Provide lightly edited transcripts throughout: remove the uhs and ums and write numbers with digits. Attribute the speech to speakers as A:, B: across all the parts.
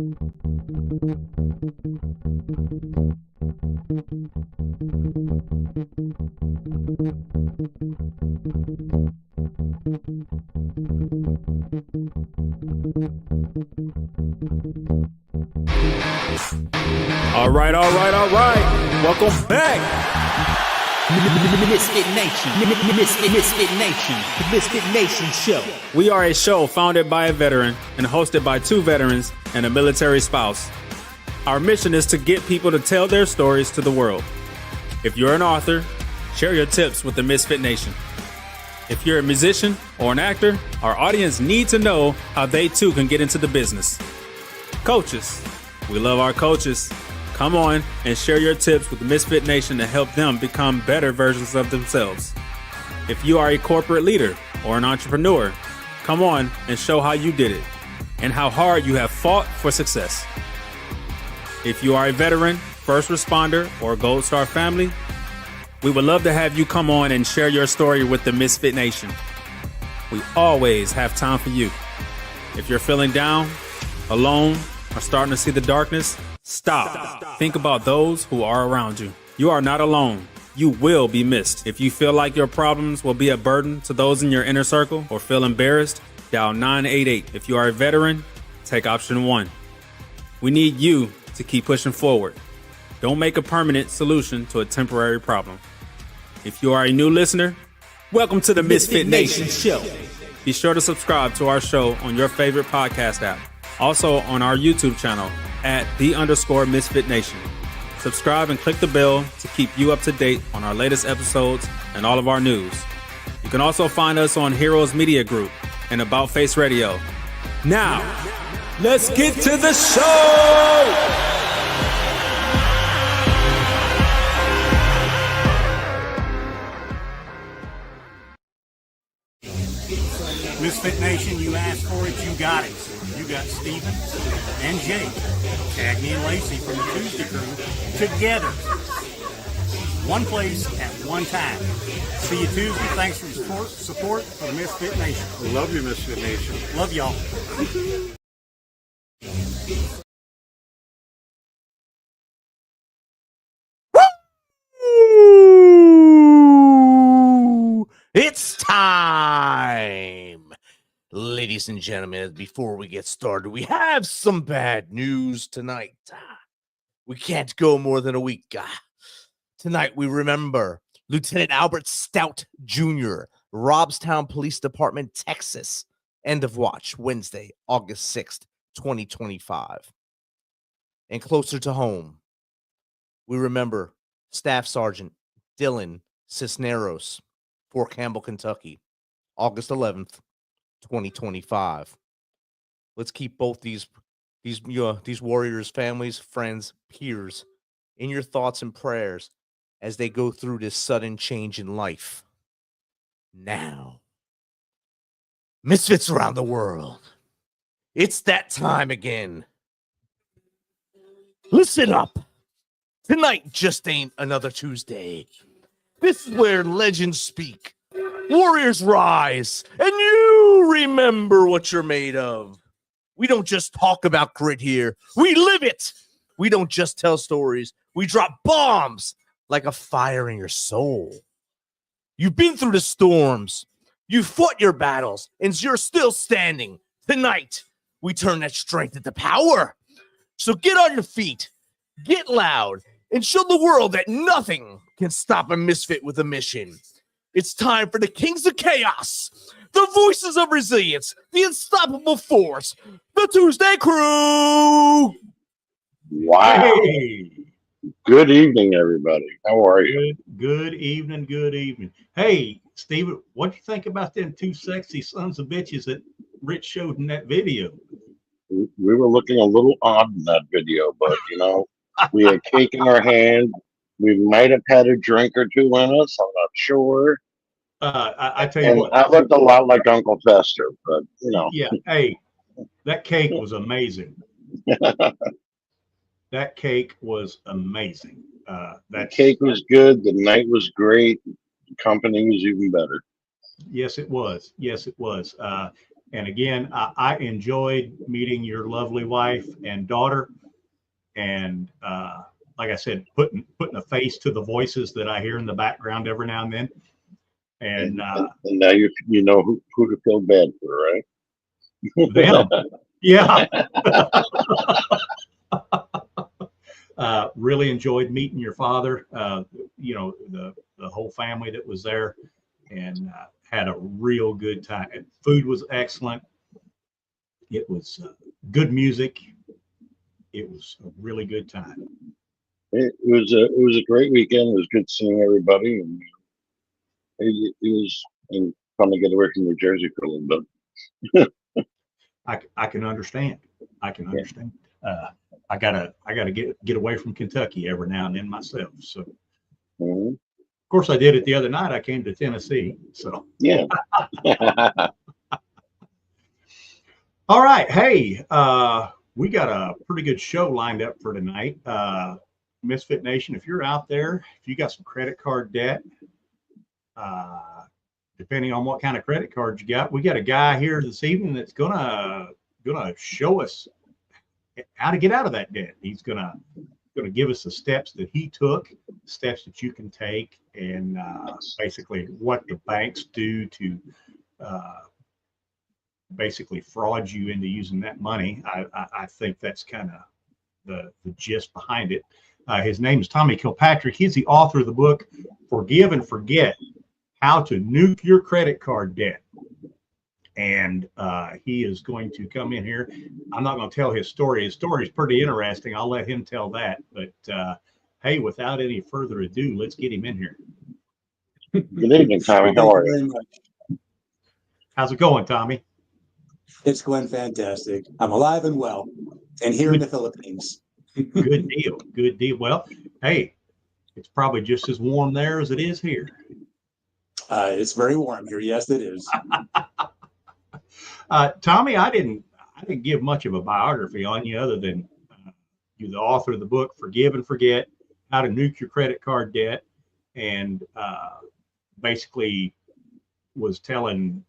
A: All right. Welcome back.
B: Misfit Nation. Misfit Nation. The Misfit Nation Show.
A: We are a show founded by a veteran and hosted by two veterans and a military spouse. Our mission is to get people to tell their stories to the world. If you're an author, share your tips with the Misfit Nation. If you're a musician or an actor, our audience needs to know how they too can get into the business. Coaches, we love our coaches. Come on and share your tips with the Misfit Nation to help them become better versions of themselves. If you are a corporate leader or an entrepreneur, come on and show how you did it and how hard you have fought for success. If you are a veteran, first responder, or Gold Star family, we would love to have you come on and share your story with the Misfit Nation. We always have time for you. If you're feeling down, alone, or starting to see the darkness, Stop. Think about those who are around you. You are not alone. You will be missed. If you feel like your problems will be a burden to those in your inner circle or feel embarrassed, dial 988. If you are a veteran, take option 1. We need you to keep pushing forward. Don't make a permanent solution to a temporary problem. If you are a new listener, welcome to the Misfit Nation Show. Be sure to subscribe to our show on your favorite podcast app. Also on our YouTube channel at @the_Misfit Nation. Subscribe and click the bell to keep you up to date on our latest episodes and all of our news. You can also find us on Heroes Media Group and About Face Radio. Now, let's get to the show!
C: Misfit Nation, you asked for it, you got it. You got Steven and Jake, Cagney and Lacey from the ToosDay Crue together. One place at one time. See you Tuesday. Thanks for your support for the Misfit Nation.
D: I love you, Misfit Nation.
C: Love y'all.
E: Woo! It's time! Ladies and gentlemen, before we get started, we have some bad news tonight. We can't go more than a week. Tonight, we remember Lieutenant Albert Stout Jr., Robstown Police Department, Texas. End of watch, Wednesday, August 6th, 2025. And closer to home, we remember Staff Sergeant Dylan Cisneros, Fort Campbell, Kentucky, August 11th, 2025. Let's keep both these warriors, families, friends, peers in your thoughts and prayers as they go through this sudden change in life. Now, Misfits around the world, it's that time again. Listen up. Tonight just ain't another Tuesday. This is where legends speak, warriors rise, and you remember what you're made of. We don't just talk about grit here. We live it. We don't just tell stories. We drop bombs like a fire in your soul. You've been through the storms. You fought your battles, and you're still standing. Tonight, we turn that strength into power. So get on your feet, get loud, and show the world that nothing can stop a misfit with a mission. It's time for the Kings of Chaos, the voices of resilience, the unstoppable force, the ToosDay Crue.
D: Wow.
F: Hey.
D: Good evening, everybody. How are you?
F: Good evening. Good evening. Hey, Steven, what do you think about them two sexy sons of bitches that Rich showed in that video?
D: We were looking a little odd in that video, but, we had cake in our hand. We might have had a drink or two in us. I'm not sure.
F: I tell you
D: And
F: what.
D: I looked a lot like Uncle Fester, but,
F: Yeah, hey, that cake was amazing. That cake was amazing.
D: The cake was good. The night was great. The company was even better.
F: Yes, it was. Yes, it was. And again, I enjoyed meeting your lovely wife and daughter, and like I said, putting a face to the voices that I hear in the background every now and then. And
D: now you know who to feel bad for, right?
F: them, yeah. Really enjoyed meeting your father. You know, the whole family that was there, and had a real good time. Food was excellent. It was good music. It was a really good time.
D: It was a great weekend. It was good seeing everybody, and it was fun to get away from New Jersey for a little bit.
F: I can understand. I can understand. I gotta get away from Kentucky every now and then myself. So,
D: Mhm.
F: of course, I did it the other night. I came to Tennessee. So,
D: Yeah.
F: all right. Hey, we got a pretty good show lined up for tonight. Misfit Nation, if you're out there, if you got some credit card debt, depending on what kind of credit card you got, we got a guy here this evening that's gonna show us how to get out of that debt. He's gonna give us the steps that he took, steps that you can take, and basically what the banks do to basically fraud you into using that money. I think that's kind of the gist behind it. His name is Tommy Kilpatrick. He's the author of the book Forgive and Forget: How to Nuke Your Credit Card Debt. And he is going to come in here. I'm not going to tell his story. His story is pretty interesting. I'll let him tell that. But hey, without any further ado, let's get him in here.
D: Good evening, Tommy. How are you?
G: Very much.
F: How's it going, Tommy?
G: It's going fantastic. I'm alive and well, and here in the Philippines.
F: Good deal. Good deal. Well, hey, it's probably just as warm there as it is here.
G: It's very warm here. Yes, it is.
F: Tommy, I didn't give much of a biography on you other than you're the author of the book Forgive and Forget: How to Nuke Your Credit Card Debt, and basically was telling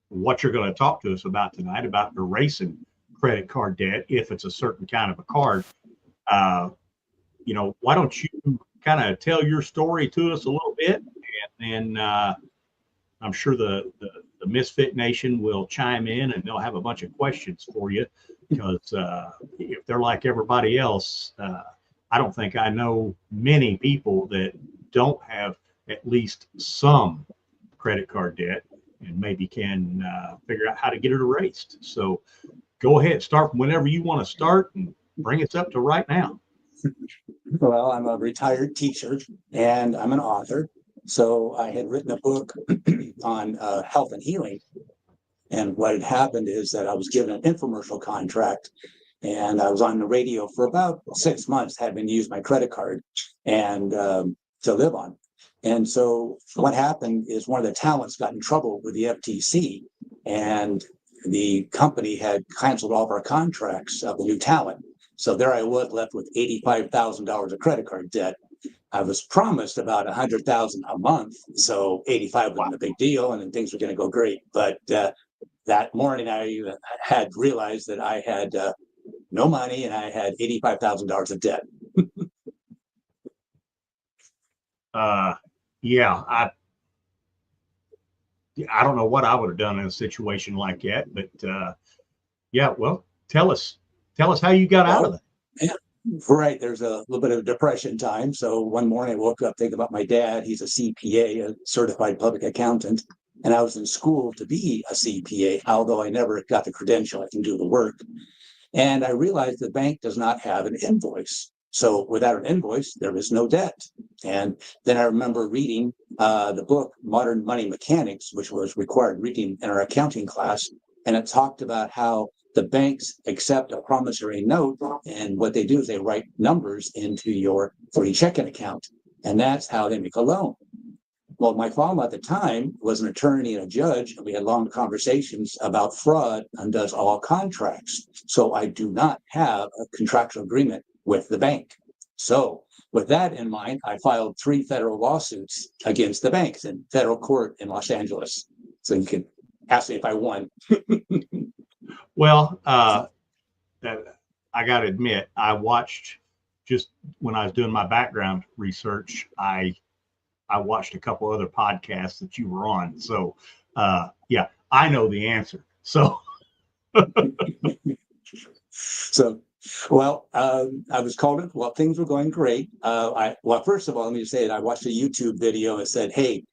F: what you're going to talk to us about tonight, about erasing credit card debt if it's a certain kind of a card. You know, why don't you kind of tell your story to us a little bit, and then I'm sure the Misfit Nation will chime in, and they'll have a bunch of questions for you, because if they're like everybody else, I don't think I know many people that don't have at least some credit card debt and maybe can figure out how to get it erased. So go ahead, start from whenever you want to start and bring us up to right now.
G: Well, I'm a retired teacher and I'm an author. So I had written a book on health and healing. And what had happened is that I was given an infomercial contract, and I was on the radio for about 6 months, having used my credit card and to live on. And so what happened is one of the talents got in trouble with the FTC, and the company had canceled all of our contracts of the new talent. So there I was, left with $85,000 of credit card debt. I was promised about $100,000 a month, so 85 wasn't a big deal, and then things were going to go great. But that morning, I had realized that I had no money, and I had $85,000 of debt.
F: Yeah, I don't know what I would have done in a situation like that, but yeah, well, tell us how you got out of it.
G: Yeah. Right. There's a little bit of depression time. So one morning I woke up thinking about my dad. He's a CPA, a certified public accountant. And I was in school to be a CPA, although I never got the credential. I can do the work. And I realized the bank does not have an invoice. So without an invoice, there is no debt. And then I remember reading the book, Modern Money Mechanics, which was required reading in our accounting class. And it talked about how the banks accept a promissory note, and what they do is they write numbers into your free checking account, and that's how they make a loan. Well, my father at the time was an attorney and a judge, and we had long conversations about fraud and does all contracts. So I do not have a contractual agreement with the bank. So with that in mind, I filed 3 federal lawsuits against the banks in federal court in Los Angeles. So you can asked me if I won.
F: Well, that I got to admit, I watched just when I was doing my background research. I watched a couple other podcasts that you were on. So, yeah, I know the answer. So,
G: So, well, I was called in. Well, things were going great. Well, first of all, let me just say that I watched a YouTube video and said, "Hey,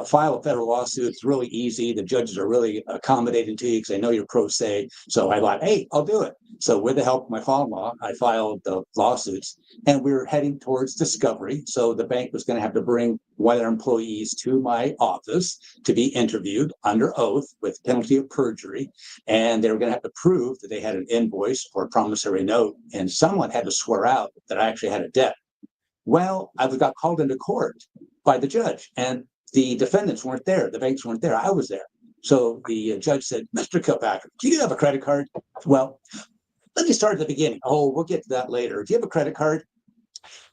G: file a federal lawsuit. It's really easy. The judges are really accommodating to you because they know you're pro se." So I thought, "Hey, I'll do it." So with the help of my father-in-law, I filed the lawsuits, and we were heading towards discovery. So the bank was going to have to bring one of their employees to my office to be interviewed under oath with penalty of perjury, and they were going to have to prove that they had an invoice or a promissory note, and someone had to swear out that I actually had a debt. Well, I got called into court by the judge, and the defendants weren't there. The banks weren't there. I was there. So the judge said, "Mr. Kilpatrick, do you have a credit card?" Well, let me start at the beginning. Oh, we'll get to that later. Do you have a credit card?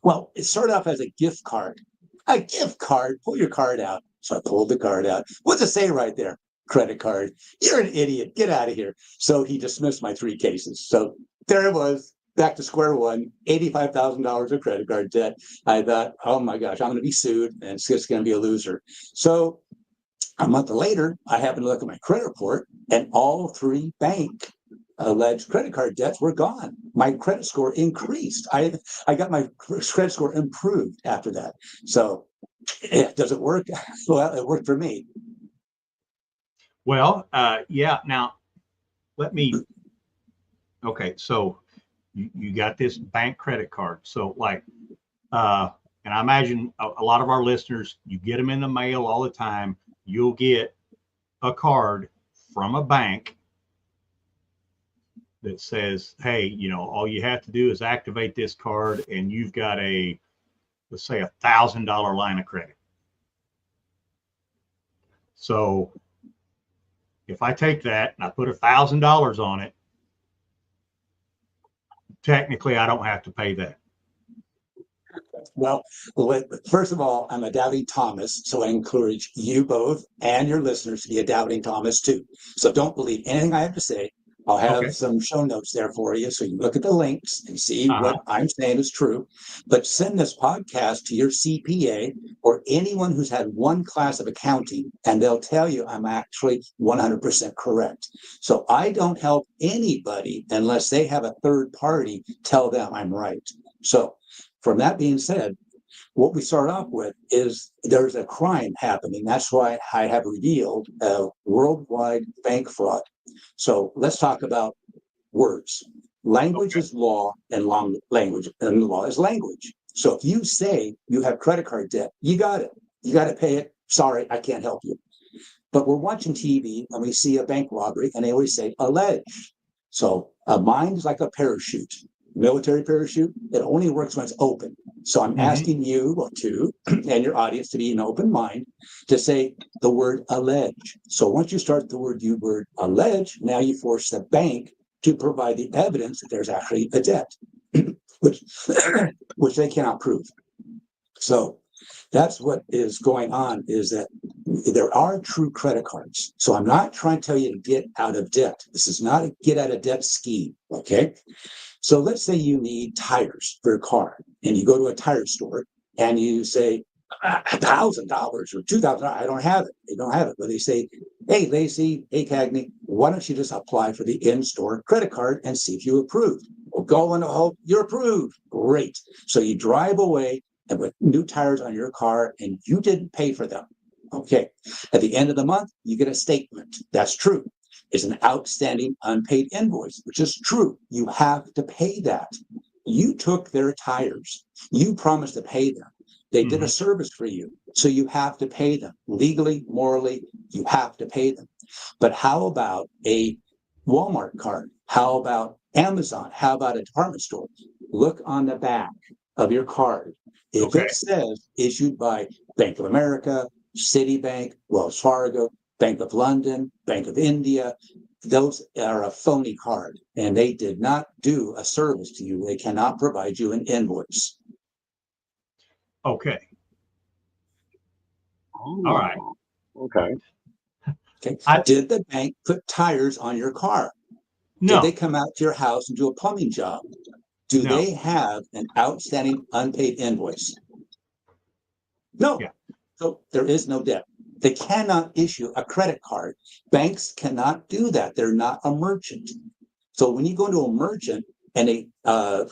G: Well, it started off as a gift card. A gift card? Pull your card out. So I pulled the card out. What's it say right there? Credit card. You're an idiot. Get out of here. So he dismissed my 3 cases. So there it was. Back to square one, $85,000 of credit card debt. I thought, oh my gosh, I'm going to be sued and it's just going to be a loser. So a month later, I happened to look at my credit report and all 3 bank alleged credit card debts were gone. My credit score increased. I got my credit score improved after that. So does it work? Well, it worked for me.
F: well, yeah. Now, let me. Okay, so you got this bank credit card. So, like, and I imagine a lot of our listeners, you get them in the mail all the time. You'll get a card from a bank that says, "Hey, all you have to do is activate this card, and you've got let's say $1,000 line of credit." So if I take that and I put $1,000 on it, technically I don't have to pay that.
G: Well, first of all, I'm a doubting Thomas, so I encourage you both and your listeners to be a doubting Thomas too. So don't believe anything I have to say. I'll have some show notes there for you so you can look at the links and see what I'm saying is true. But send this podcast to your CPA or anyone who's had one class of accounting, and they'll tell you I'm actually 100% correct. So I don't help anybody unless they have a third party tell them I'm right. So from that being said, what we start off with is there's a crime happening. That's why I have revealed a worldwide bank fraud. So let's talk about words. Language is law, and language and law is language. So if you say you have credit card debt, you got it. You got to pay it. Sorry, I can't help you. But we're watching TV and we see a bank robbery, and they always say alleged. So a mind is like a parachute. Military parachute, it only works when it's open. So I'm asking you to and your audience to be an open mind to say the word allege. So once you start the word allege, now you force the bank to provide the evidence that there's actually a debt, which they cannot prove. So that's what is going on, is that there are true credit cards. So I'm not trying to tell you to get out of debt. This is not a get out of debt scheme, okay? So let's say you need tires for your car, and you go to a tire store and you say $1,000 or $2,000. I don't have it. They don't have it. But they say, "Hey, Lacey, hey, Cagney, why don't you just apply for the in-store credit card and see if you approved?" Well, go and hope you're approved. Great. So you drive away and with new tires on your car, and you didn't pay for them. Okay. At the end of the month, you get a statement. That's true. Is an outstanding unpaid invoice, which is true. You have to pay that. You took their tires. You promised to pay them. They did a service for you. So you have to pay them. Legally, morally, you have to pay them. But how about a Walmart card? How about Amazon? How about a department store? Look on the back of your card. If it says issued by Bank of America, Citibank, Wells Fargo, Bank of London, Bank of India, those are a phony card, and they did not do a service to you. They cannot provide you an invoice.
F: Okay.
D: Oh,
F: All right.
D: Okay.
G: Okay. Did the bank put tires on your car?
F: No,
G: Did they come out to your house and do a plumbing job? Do
F: No.
G: they have an outstanding unpaid invoice? No.
F: Yeah.
G: So there is no debt. They cannot issue a credit card. Banks cannot do that. They're not a merchant. So when you go into a merchant and they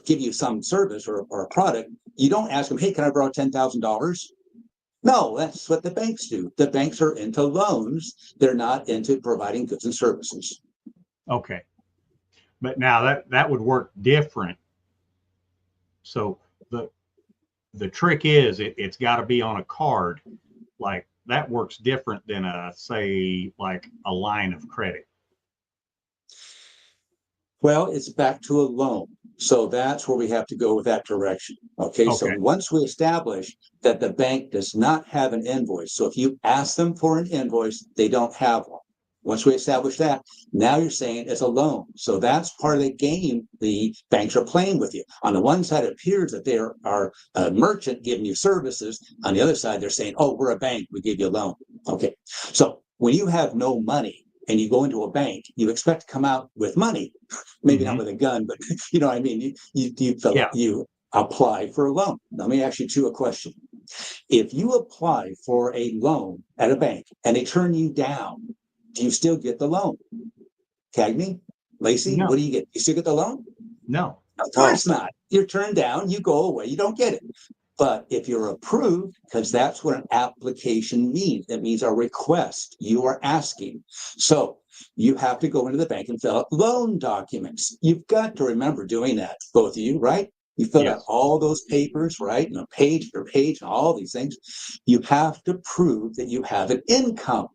G: give you some service or a product, you don't ask them, hey, can I borrow $10,000? No, that's what the banks do. The banks are into loans. They're not into providing goods and services.
F: okay. But now that would work different. So the trick is it's got to be on a card. Like that works different than say like a line of credit.
G: Well, it's back to a loan. So that's where we have to go with that direction. Okay. So
F: Okay.
G: once we establish that the bank does not have an invoice, so if you ask them for an invoice, they don't have one. Once we establish that, now you're saying it's a loan. So that's part of the game the banks are playing with you. On the one side, it appears that they are a merchant giving you services. On the other side, they're saying, oh, we're a bank, we give you a loan. Okay. So when you have no money and you go into a bank, you expect to come out with money, maybe not with a gun, but you know what I mean? You apply for a loan. Let me ask you a question. If you apply for a loan at a bank and they turn you down, do you still get the loan? Cagney, Lacey,
F: No.
G: what do you get? You still get the loan?
F: No.
G: Of course not. You're turned down, you go away, you don't get it. But if you're approved, because that's what an application means, it means a request. You are asking. So you have to go into the bank and fill out loan documents. You've got to remember doing that, both of you, right? You fill out all those papers, right? And a page per page, and all these things. You have to prove that you have an income.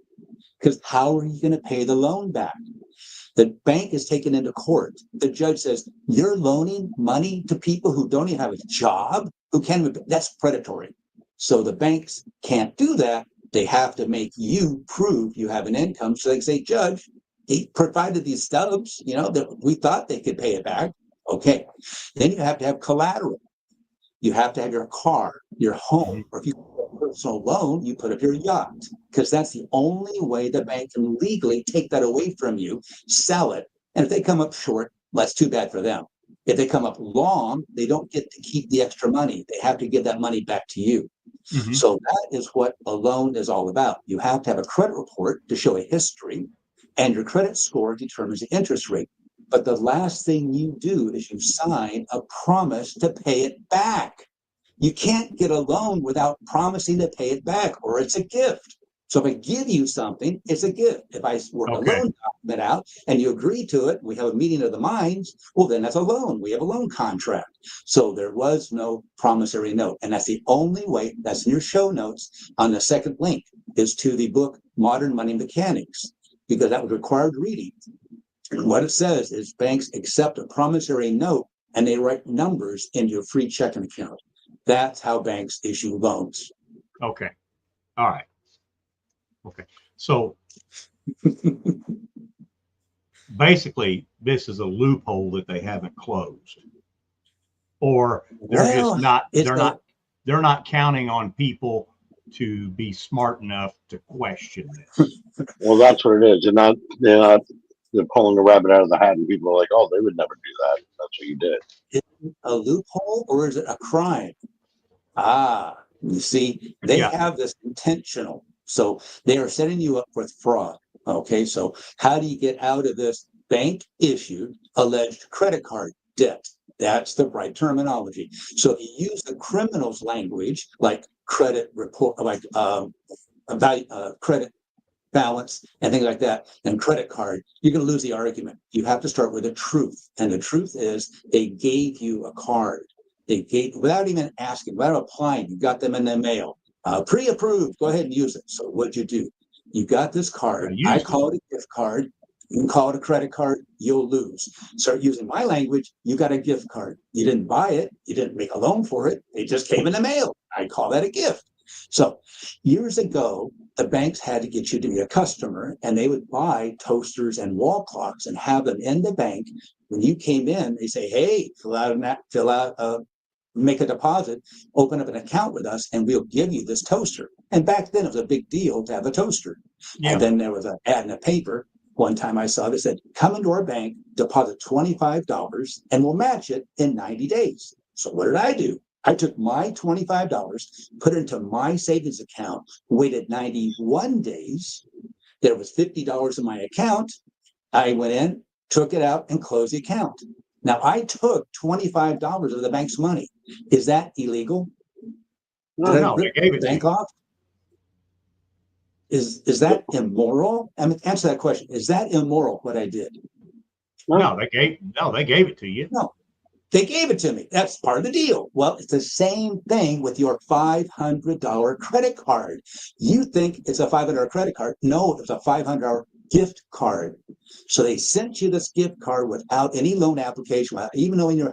G: Because how are you going to pay the loan back? The bank is taken into court. The judge says, you're loaning money to people who don't even have a job, who can't even, that's predatory. So the banks can't do that. They have to make you prove you have an income. So they say, judge, he provided these stubs, you know, that we thought they could pay it back. Okay. Then you have to have collateral. You have to have your car, your home, or if you have a personal loan, you put up your yacht, because that's the only way the bank can legally take that away from you, sell it. And if they come up short, that's too bad for them. If they come up long, they don't get to keep the extra money. They have to give that money back to you. So that is what a loan is all about. You have to have a credit report to show a history, and your credit score determines the interest rate. But the last thing you do is you sign a promise to pay it back. You can't get a loan without promising to pay it back, or it's a gift. So if I give you something, it's a gift. If I work a loan document out and you agree to it, we have a meeting of the minds, well, then that's a loan. We have a loan contract. So there was no promissory note. And that's the only way, that's in your show notes on the second link, is to the book, Modern Money Mechanics, because that was required reading. And what it says is banks accept a promissory note and they write numbers into your free checking account. That's how banks issue loans.
F: Okay. All right. Okay. So basically, this is a loophole that they haven't closed, or they're just not. They're not counting on people to be smart enough to question this.
D: Well, that's what it is. They're pulling the rabbit out of the hat, and people are like, "Oh, they would never do that." That's what you did.
G: Is it a loophole or is it a crime? You see, they have this intentional. So they are setting you up with fraud. Okay, so how do you get out of this bank issued alleged credit card debt? That's the right terminology. So if you use the criminal's language, like credit report, like credit balance and things like that, and credit card, you're going to lose the argument. You have to start with the truth. And the truth is they gave you a card. They gave, without even asking, without applying, you got them in the mail. Pre-approved, go ahead and use it. So what'd you do? You got this card. I call it a gift card. You can call it a credit card. You'll lose. Start using my language. You got a gift card. You didn't buy it. You didn't make a loan for it. It just came in the mail. I call that a gift. So years ago, the banks had to get you to be a customer, and they would buy toasters and wall clocks and have them in the bank. When you came in, they say, "Hey, fill out a make a deposit, open up an account with us, and we'll give you this toaster. And back then it was a big deal to have a toaster.
F: Yeah.
G: And then there was an ad in a paper. One time I saw that said, come into our bank, deposit $25, and we'll match it in 90 days. So what did I do? I took my $25, put it into my savings account, waited 91 days. There was $50 in my account. I went in, took it out, and closed the account. Now, I took $25 of the bank's money. Is that illegal?
F: No, they gave it to
G: bank
F: you.
G: off? Is that immoral? I mean, answer that question. Is that immoral what I did?
F: No, they gave it to you.
G: No, they gave it to me. That's part of the deal. Well, it's the same thing with your $500 credit card. You think it's a $500 credit card. No, it's a $500 gift card. So they sent you this gift card without any loan application, without even knowing you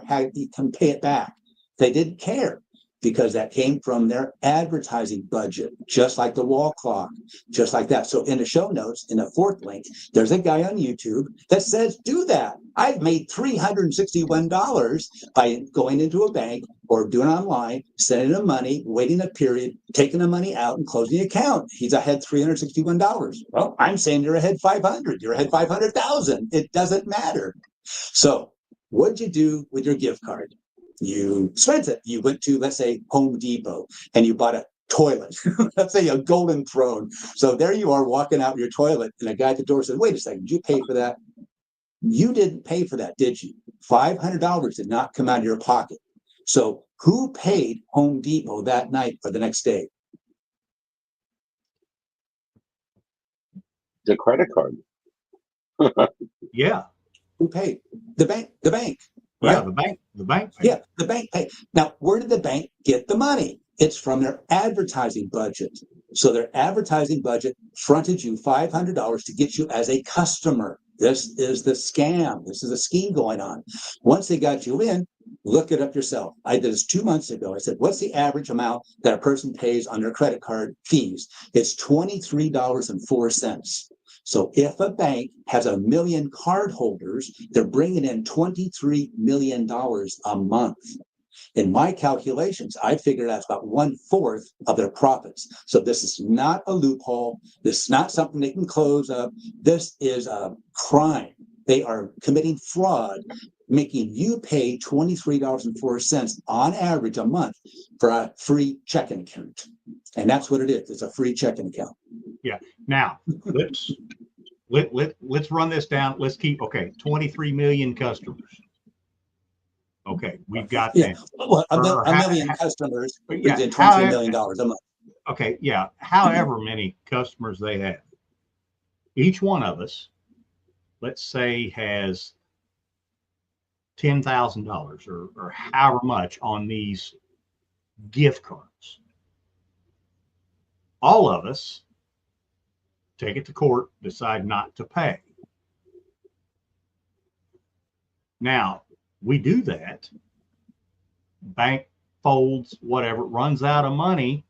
G: can pay it back. They didn't care because that came from their advertising budget, just like the wall clock, just like that. So in the show notes, in the fourth link, there's a guy on YouTube that says, do that. I've made $361 by going into a bank or doing it online, sending them money, waiting a period, taking the money out and closing the account. He's ahead $361. Well, I'm saying you're ahead 500. You're ahead 500,000. It doesn't matter. So what'd you do with your gift card? You spent it. You went to, let's say, Home Depot, and you bought a toilet, let's say a golden throne. So there you are walking out your toilet, and a guy at the door said, wait a second, did you pay for that? You didn't pay for that, did you? $500 did not come out of your pocket. So who paid Home Depot that night or the next day?
D: The credit card.
F: Yeah.
G: Who paid? The bank.
F: Yeah,
G: Right?
F: the bank paid.
G: Yeah, the bank paid. Now, where did the bank get the money? It's from their advertising budget. So their advertising budget fronted you $500 to get you as a customer. This is the scam. This is a scheme going on. Once they got you in, look it up yourself. I did this 2 months ago. I said, what's the average amount that a person pays on their credit card fees? It's $23.04. So if a bank has 1 million cardholders, they're bringing in $23 million a month. In my calculations, I figured that's about 1/4 of their profits. So this is not a loophole. This is not something they can close up. This is a crime. They are committing fraud, making you pay $23.04 on average a month for a free checking account. And that's what it is. It's a free checking account.
F: Yeah. Now let's run this down. Let's keep 23 million customers. Okay, we've got
G: Yeah.
F: that.
G: Well, a million customers
F: Yeah,
G: within $23 million a month.
F: Okay, yeah. However many customers they have, each one of us, let's say, has $10,000 or however much on these gift cards. All of us take it to court, decide not to pay. Now, we do that. Bank folds, whatever, runs out of money.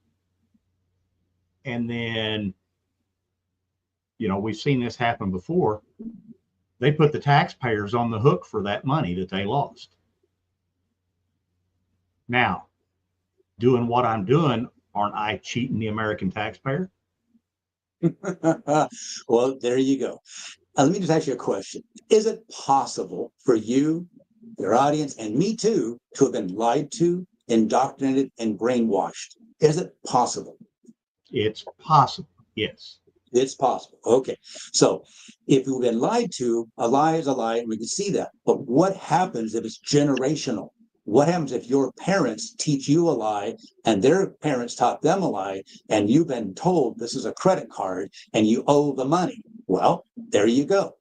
F: And then, we've seen this happen before. They put the taxpayers on the hook for that money that they lost. Now, doing what I'm doing, aren't I cheating the American taxpayer?
G: Well, there you go. Let me just ask you a question. Is it possible for you, your audience, and me too, to have been lied to, indoctrinated, and brainwashed? Is it possible?
F: It's possible, yes.
G: It's possible. Okay. So if you've been lied to, a lie is a lie, and we can see that. But what happens if it's generational? What happens if your parents teach you a lie and their parents taught them a lie, and you've been told this is a credit card and you owe the money? Well, there you go.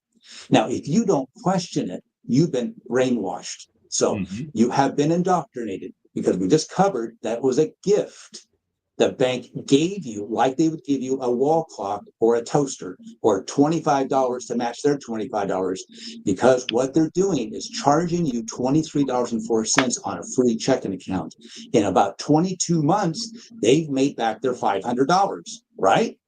G: Now, if you don't question it, you've been brainwashed. So you have been indoctrinated, because we just covered that was a gift the bank gave you, like they would give you a wall clock or a toaster or $25 to match their $25, because what they're doing is charging you $23.04 on a free checking account. In about 22 months, they've made back their $500, right?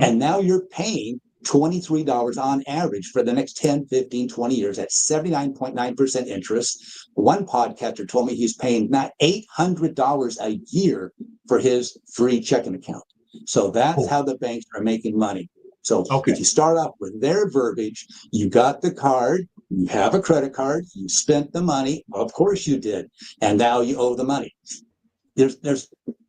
G: And now you're paying $23 on average for the next 10, 15, 20 years at 79.9% interest. One podcaster told me he's paying not $800 a year for his free checking account. So that's how the banks are making money. So if you start off with their verbiage, you got the card, you have a credit card, you spent the money, of course you did, and now you owe the money.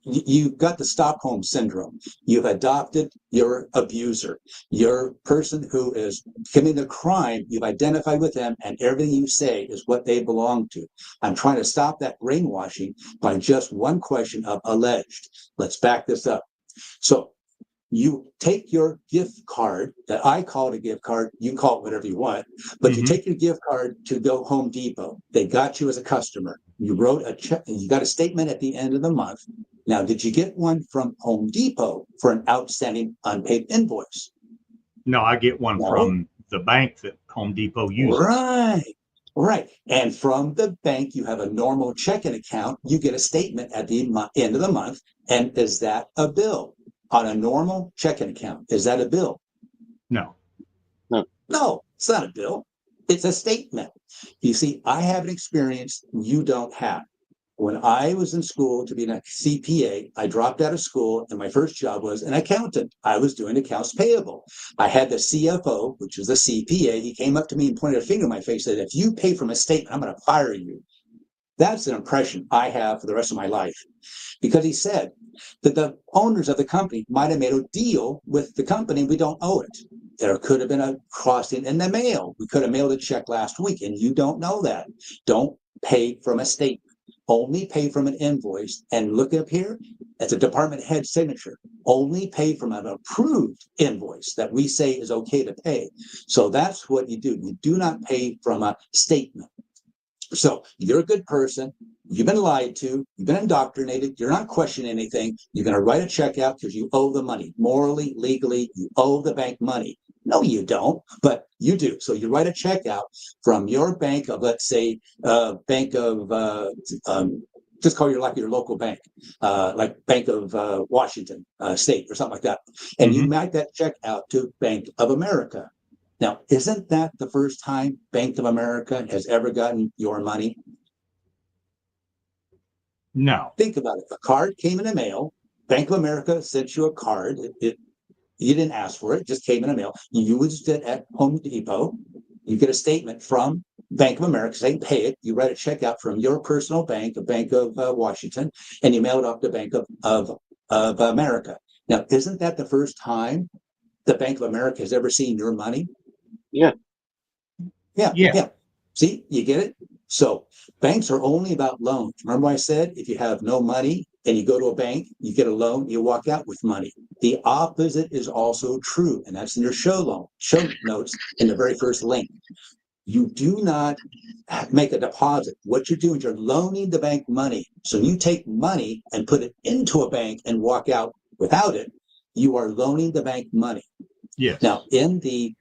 G: You've got the Stockholm syndrome. You've adopted your abuser, your person who is committing a crime. You've identified with them, and everything you say is what they belong to. I'm trying to stop that brainwashing by just one question of alleged. Let's back this up. So you take your gift card that I call it a gift card, you call it whatever you want, but you take your gift card to go Home Depot. They got you as a customer. You wrote a check, and you got a statement at the end of the month. Now, did you get one from Home Depot for an outstanding unpaid invoice?
F: No, I get one from the bank that Home Depot uses.
G: Right. And from the bank, you have a normal checking account. You get a statement at the end of the month. And is that a bill? On a normal checking account, is that a bill?
F: No.
G: No, it's not a bill. It's a statement. You see, I have an experience you don't have. When I was in school to be a CPA, I dropped out of school and my first job was an accountant. I was doing accounts payable. I had the CFO, which was a CPA. He came up to me and pointed a finger in my face and said, if you pay for a mistake, I'm going to fire you. That's an impression I have for the rest of my life. Because he said that the owners of the company might have made a deal with the company. We don't owe it. There could have been a crossing in the mail. We could have mailed a check last week, and you don't know that. Don't pay from a statement. Only pay from an invoice. And look up here, it's a department head signature. Only pay from an approved invoice that we say is okay to pay. So that's what you do. You do not pay from a statement. So you're a good person. You've been lied to. You've been indoctrinated. You're not questioning anything. You're going to write a check out because you owe the money. Morally, legally, you owe the bank money. No, you don't, but you do. So you write a check out from your bank of, let's say, bank of, just call your local bank, like Bank of Washington State or something like that. And you write that check out to Bank of America. Now, isn't that the first time Bank of America has ever gotten your money?
F: No.
G: Think about it. A card came in the mail. Bank of America sent you a card. You didn't ask for it. It just came in the mail. You used it at Home Depot. You get a statement from Bank of America saying pay it. You write a check out from your personal bank, a Bank of Washington, and you mail it off to Bank of America. Now, isn't that the first time the Bank of America has ever seen your money?
D: Yeah.
G: See, you get it? So banks are only about loans. Remember I said, if you have no money and you go to a bank, you get a loan, you walk out with money. The opposite is also true. And that's in your show notes in the very first link. You do not make a deposit. What you're doing is you're loaning the bank money. So you take money and put it into a bank and walk out without it. You are loaning the bank money.
F: Yes.
G: Now, in the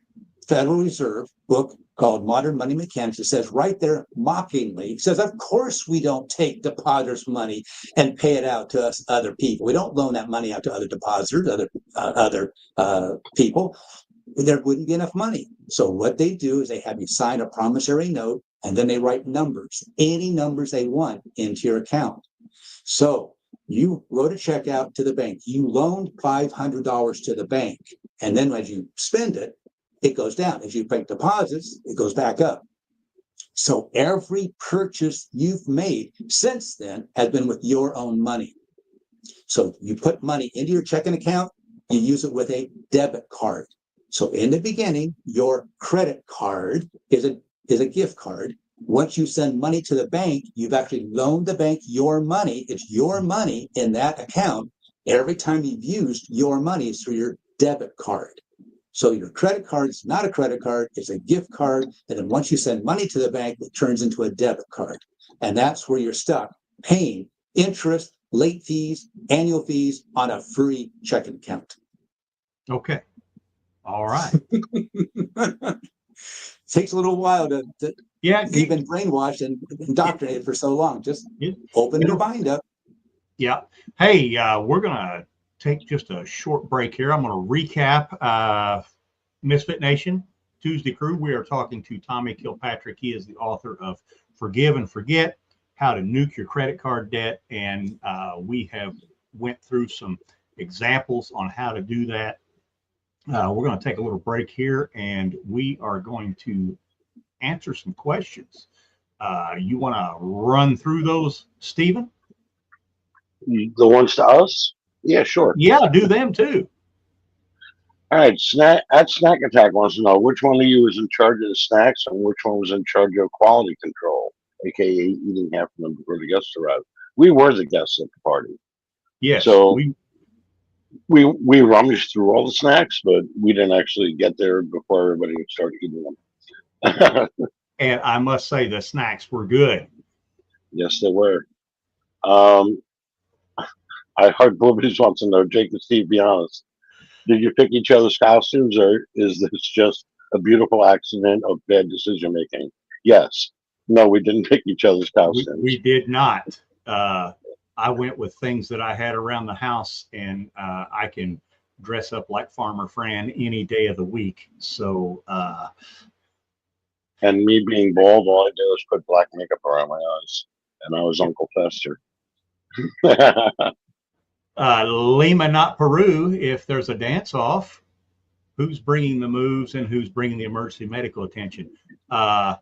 G: Federal Reserve book called Modern Money Mechanics, it says right there mockingly, it says, of course we don't take depositors' money and pay it out to us other people. We don't loan that money out to other depositors, other people. There wouldn't be enough money. So what they do is they have you sign a promissory note, and then they write numbers, any numbers they want, into your account. So you wrote a check out to the bank. You loaned $500 to the bank, and then as you spend it, it goes down. As you make deposits, it goes back up. So every purchase you've made since then has been with your own money. So you put money into your checking account, you use it with a debit card. So in the beginning, your credit card is a gift card. Once you send money to the bank, you've actually loaned the bank your money. It's your money in that account. Every time you've used your money is through your debit card. So your credit card is not a credit card, it's a gift card. And then once you send money to the bank, it turns into a debit card. And that's where you're stuck paying interest, late fees, annual fees on a free checking account.
F: Okay. All right.
G: Takes a little while to you've been brainwashed and indoctrinated for so long. Just open your mind up.
F: Yeah. Hey, we're going to take just a short break here. I'm going to recap Misfit Nation, ToosDay Crue. We are talking to Tommy Kilpatrick. He is the author of Forgive and Forget, How to Nuke Your Credit Card Debt. And we have went through some examples on how to do that. We're going to take a little break here, and we are going to answer some questions. You want to run through those, Stephen?
D: The ones to us? Yeah, sure.
F: Yeah, do them too.
D: All right, Snack Attack wants to know which one of you is in charge of the snacks and which one was in charge of quality control, aka eating half of them before the guests arrived. We were the guests at the party,
F: Yes.
D: so we rummaged through all the snacks, but we didn't actually get there before everybody started eating them.
F: And I must say the snacks were good.
D: Yes, they were. I heard Boobies wants to know, Jake and Steve, be honest. Did you pick each other's costumes, or is this just a beautiful accident of bad decision making? Yes. No, we didn't pick each other's costumes.
F: We did not. I went with things that I had around the house, and I can dress up like Farmer Fran any day of the week. So,
D: and me being bald, all I did was put black makeup around my eyes, and I was Uncle Fester.
F: Lima, not Peru. If there's a dance off, who's bringing the moves and who's bringing the emergency medical attention? I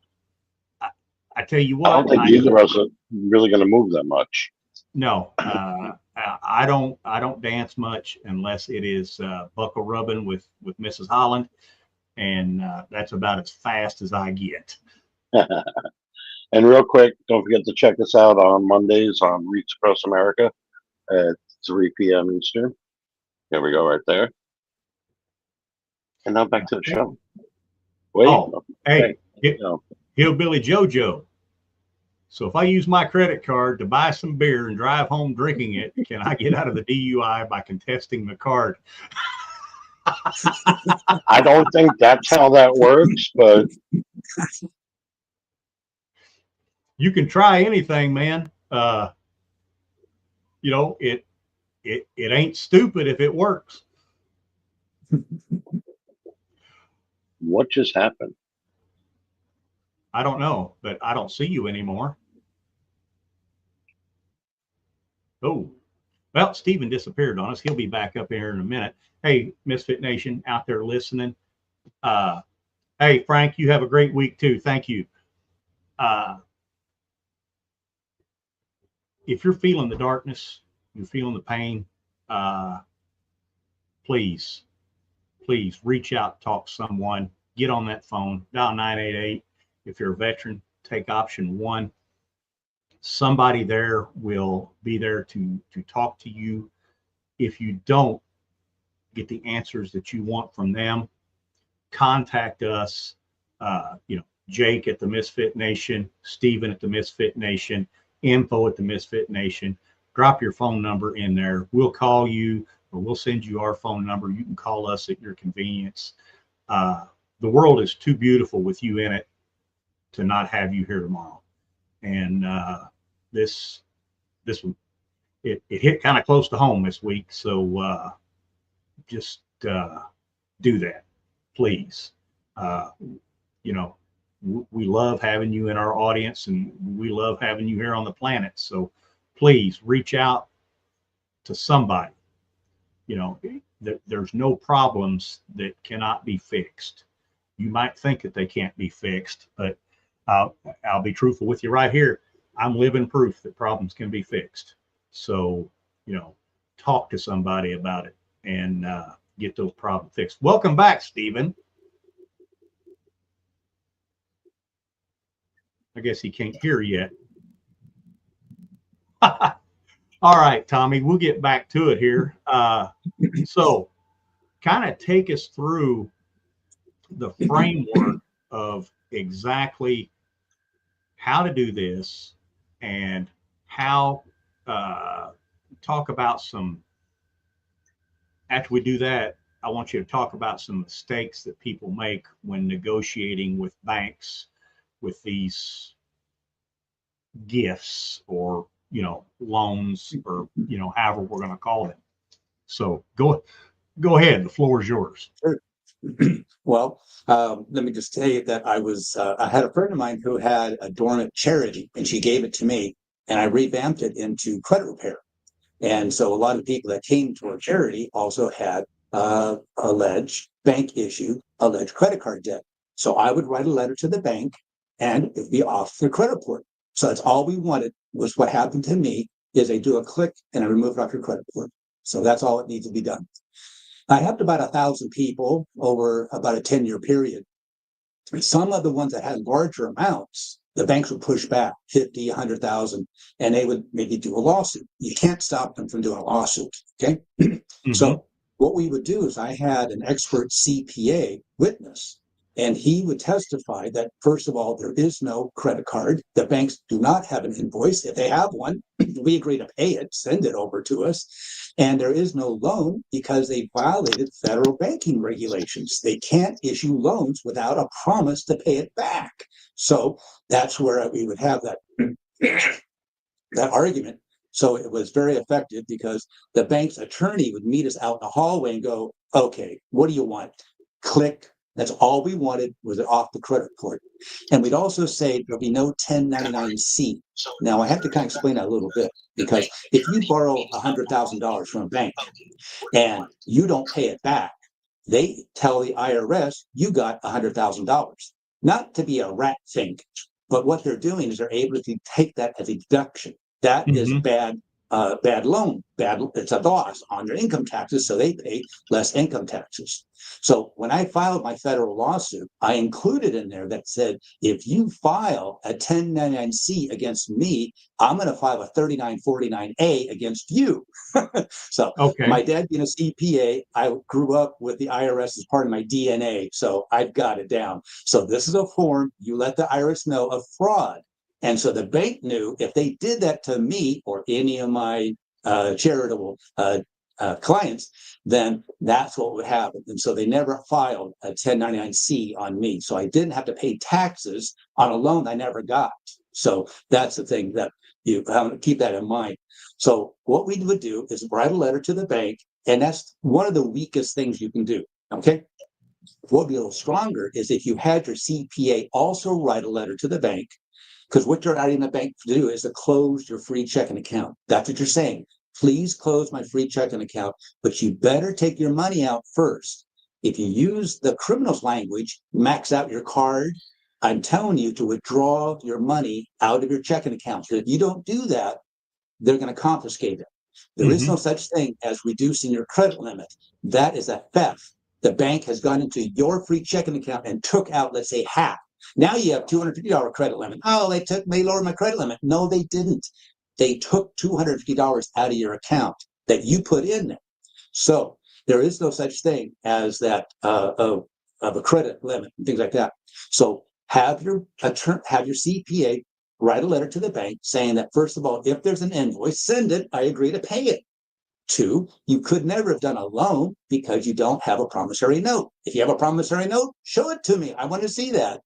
F: tell you what,
D: I don't think either of us are really going to move that much.
F: No, I don't dance much unless it is buckle rubbing with Mrs. Holland, and that's about as fast as I get.
D: And real quick, don't forget to check us out on Mondays on Reach Across America at 3 p.m. Eastern. There we go, right there. And now back to the show. Wait.
F: Oh, hey, Hillbilly JoJo. So if I use my credit card to buy some beer and drive home drinking it, can I get out of the DUI by contesting the card?
D: I don't think that's how that works, but
F: you can try anything, man. You know, it ain't stupid if it works.
D: What just happened?
F: I don't know, but I don't see you anymore. Oh, well, Stephen disappeared on us. He'll be back up here in a minute. Hey, Misfit Nation out there listening. Hey, Frank, you have a great week too. Thank you. If you're feeling the darkness, you're feeling the pain, please reach out, talk to someone, get on that phone, dial 988. If you're a veteran, take option 1. Somebody there will be there to talk to you. If you don't get the answers that you want from them, contact us. Jake at the Misfit Nation, Stephen at the Misfit Nation, info at the Misfit Nation. Drop your phone number in there. We'll call you, or we'll send you our phone number. You can call us at your convenience. The world is too beautiful with you in it to not have you here tomorrow. And this hit kind of close to home this week. So just do that, please. We love having you in our audience, and we love having you here on the planet. So please reach out to somebody. There's no problems that cannot be fixed. You might think that they can't be fixed, but I'll be truthful with you right here. I'm living proof that problems can be fixed. So, talk to somebody about it and get those problems fixed. Welcome back, Stephen. I guess he can't hear yet. All right, Tommy, we'll get back to it here. So kind of take us through the framework of exactly how to do this and how talk about some, after we do that, I want you to talk about some mistakes that people make when negotiating with banks with these gifts or loans or however we're going to call them. So go ahead, the floor is yours.
G: Well, let me just tell you that I had a friend of mine who had a dormant charity, and she gave it to me, and I revamped it into credit repair. And so a lot of people that came to our charity also had alleged bank issued alleged credit card debt. So I would write a letter to the bank and it'd be off their credit report. So that's all we wanted. Was what happened to me is they do a click and I remove it off your credit report. So that's all it needs to be done. I helped about 1,000 people over about a 10-year period. Some of the ones that had larger amounts, the banks would push back 50, 100,000, and they would maybe do a lawsuit. You can't stop them from doing a lawsuit. Okay. So what we would do is I had an expert CPA witness, and he would testify that, first of all, there is no credit card. The banks do not have an invoice. If they have one, we agree to pay it, send it over to us. And there is no loan because they violated federal banking regulations. They can't issue loans without a promise to pay it back. So that's where we would have that argument. So it was very effective because the bank's attorney would meet us out in the hallway and go, okay, what do you want? Click. That's all we wanted was it off the credit report. And we'd also say there'll be no 1099-C. Now, I have to kind of explain that a little bit because if you borrow $100,000 from a bank and you don't pay it back, they tell the IRS you got $100,000. Not to be a rat fink, but what they're doing is they're able to take that as a deduction. That is bad loan. It's a loss on their income taxes, so they pay less income taxes. So when I filed my federal lawsuit, I included in there that said, if you file a 1099-C against me, I'm going to file a 3949-A against you. So my dad being a CPA, I grew up with the IRS as part of my DNA, so I've got it down. So this is a form you let the IRS know of fraud. And so the bank knew if they did that to me or any of my charitable clients, then that's what would happen. And so they never filed a 1099-C on me. So I didn't have to pay taxes on a loan I never got. So that's the thing that you have to keep that in mind. So what we would do is write a letter to the bank, and that's one of the weakest things you can do. Okay. What would be a little stronger is if you had your CPA also write a letter to the bank, because what you're asking the bank to do is to close your free checking account. That's what you're saying. Please close my free checking account, but you better take your money out first. If you use the criminal's language, max out your card, I'm telling you to withdraw your money out of your checking account. So if you don't do that, they're going to confiscate it. There is no such thing as reducing your credit limit. That is a theft. The bank has gone into your free checking account and took out, let's say, half. Now you have $250 credit limit. Oh, they lowered my credit limit. No, they didn't. They took $250 out of your account that you put in there. So there is no such thing as that of a credit limit and things like that. So have your CPA write a letter to the bank saying that, first of all, if there's an invoice, send it. I agree to pay it. 2, you could never have done a loan because you don't have a promissory note. If you have a promissory note, show it to me. I want to see that.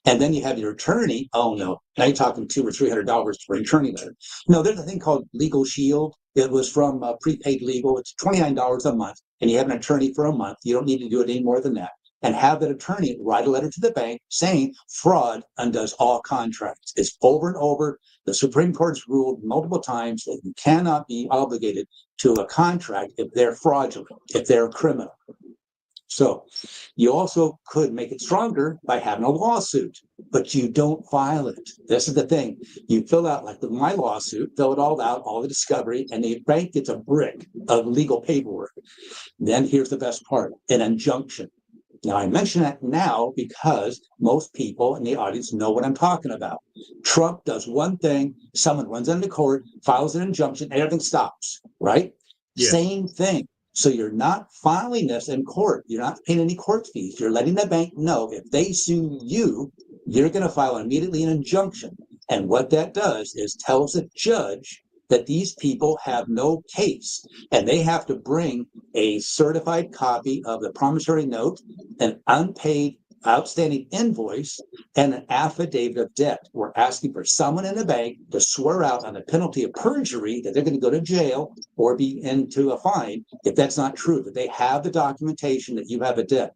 G: And then you have your attorney. Oh no, now you're talking $200 or $300 for an attorney letter. No, there's a thing called Legal Shield. It was from prepaid legal. It's $29 a month, and you have an attorney for a month. You don't need to do it any more than that. And have that attorney write a letter to the bank saying fraud undoes all contracts. It's over and over. The Supreme Court's ruled multiple times that you cannot be obligated to a contract if they're fraudulent, if they're criminal. So you also could make it stronger by having a lawsuit, but you don't file it. This is the thing. You fill out, like my lawsuit, fill it all out, all the discovery, and the bank gets a brick of legal paperwork. Then here's the best part, an injunction. Now, I mention that now because most people in the audience know what I'm talking about. Trump does one thing, someone runs into court, files an injunction, everything stops, right? Yeah. Same thing. So you're not filing this in court. You're not paying any court fees. You're letting the bank know if they sue you, you're going to file immediately an injunction. And what that does is tells the judge that these people have no case, and they have to bring a certified copy of the promissory note, an unpaid outstanding invoice, and an affidavit of debt. We're asking for someone in the bank to swear out on the penalty of perjury that they're going to go to jail or be into a fine if that's not true, that they have the documentation that you have a debt.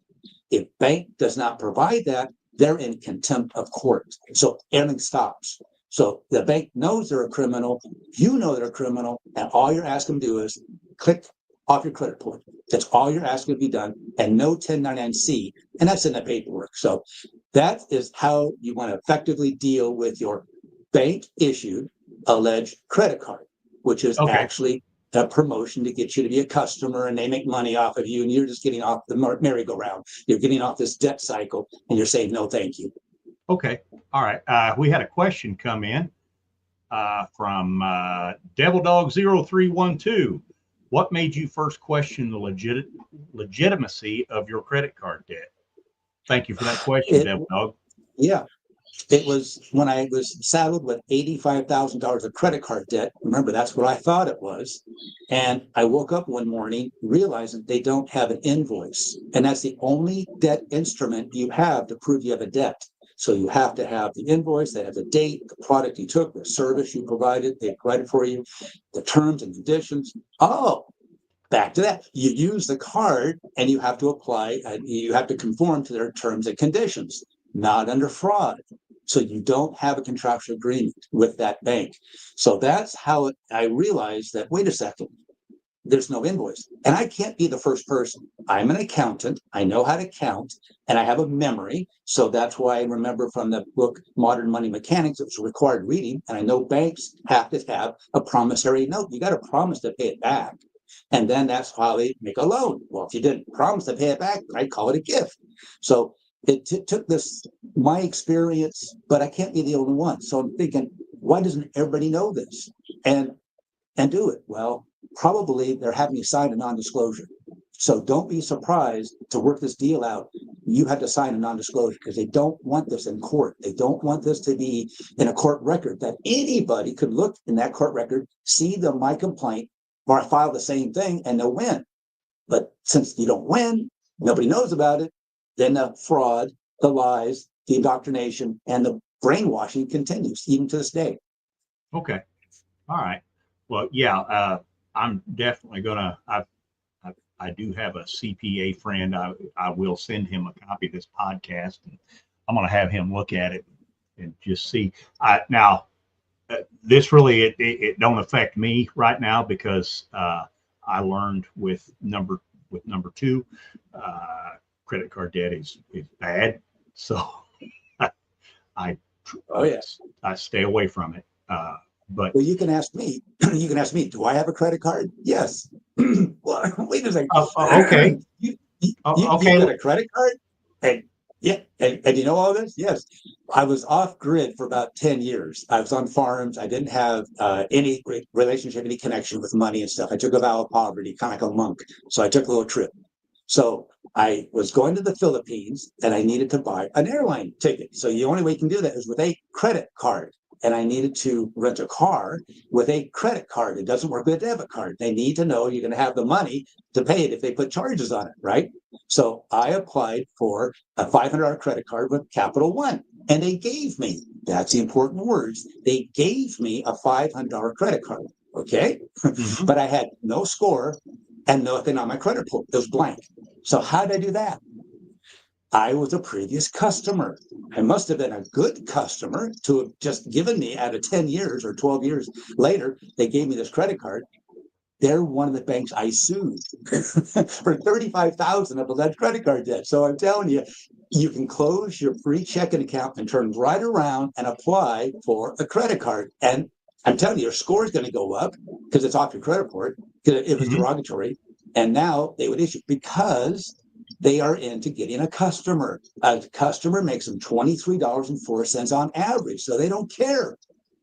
G: If bank does not provide that, they're in contempt of court. So everything stops. So the bank knows they're a criminal, you know they're a criminal, and all you're asking them to do is click off your credit report. That's all you're asking to be done, and no 1099-C, and that's in the paperwork. So that is how you want to effectively deal with your bank-issued alleged credit card, which is
F: Okay.
G: actually a promotion to get you to be a customer, and they make money off of you, and you're just getting off the merry-go-round. You're getting off this debt cycle, and you're saying, no, thank you.
F: Okay. All right. We had a question come in from DevilDog0312. What made you first question the legitimacy of your credit card debt? Thank you for that question, Devil Dog.
G: Yeah. It was when I was saddled with $85,000 of credit card debt. Remember, that's what I thought it was. And I woke up one morning realizing they don't have an invoice. And that's the only debt instrument you have to prove you have a debt. So you have to have the invoice, they have the date, the product you took, the service you provided, they provided for you, the terms and conditions. Oh, back to that. You use the card and you have to apply, you have to conform to their terms and conditions, not under fraud. So you don't have a contractual agreement with that bank. So that's how I realized that, wait a second, there's no invoice. And I can't be the first person. I'm an accountant. I know how to count and I have a memory. So that's why I remember from the book, Modern Money Mechanics, it was required reading. And I know banks have to have a promissory note. You got to promise to pay it back. And then that's how they make a loan. Well, if you didn't promise to pay it back, I'd call it a gift. So it took this, my experience, but I can't be the only one. So I'm thinking, why doesn't everybody know this and do it? Well, probably they're having you sign a non-disclosure. So don't be surprised to work this deal out. You have to sign a non-disclosure because they don't want this in court. They don't want this to be in a court record that anybody could look in that court record, see my complaint, or I file the same thing and they'll win. But since you don't win, nobody knows about it, then the fraud, the lies, the indoctrination, and the brainwashing continues even to this day.
F: Okay. All right. Well, yeah, I'm definitely gonna. I do have a CPA friend. I will send him a copy of this podcast, and I'm gonna have him look at it and just see. Now, this really it don't affect me right now because I learned with number two, credit card debt is bad, so I stay away from it. But
G: well, you can ask me. You can ask me. Do I have a credit card? Yes. Well, wait a second.
F: Okay.
G: You
F: Okay.
G: got a credit card? And yeah, and you know all this? Yes. I was off grid for about 10 years. I was on farms. I didn't have any relationship, any connection with money and stuff. I took a vow of poverty, kind of like a monk. So I took a little trip. So I was going to the Philippines and I needed to buy an airline ticket. So the only way you can do that is with a credit card. And I needed to rent a car with a credit card. It doesn't work with a debit card. They need to know you're going to have the money to pay it if they put charges on it, right? So I applied for a $500 credit card with Capital One, and they gave me, that's the important words, they gave me a $500 credit card, okay?
F: Mhm.
G: But I had no score and nothing on my credit report. It was blank. So how did I do that? I was a previous customer. I must have been a good customer to have just given me out of 10 years or 12 years later, they gave me this credit card. They're one of the banks I sued for $35,000 of alleged credit card debt. So I'm telling you, you can close your free checking account and turn right around and apply for a credit card. And I'm telling you, your score is going to go up because it's off your credit report because it was derogatory. And now they would issue because they are into getting a customer. A customer makes them $23.04 on average. So they don't care.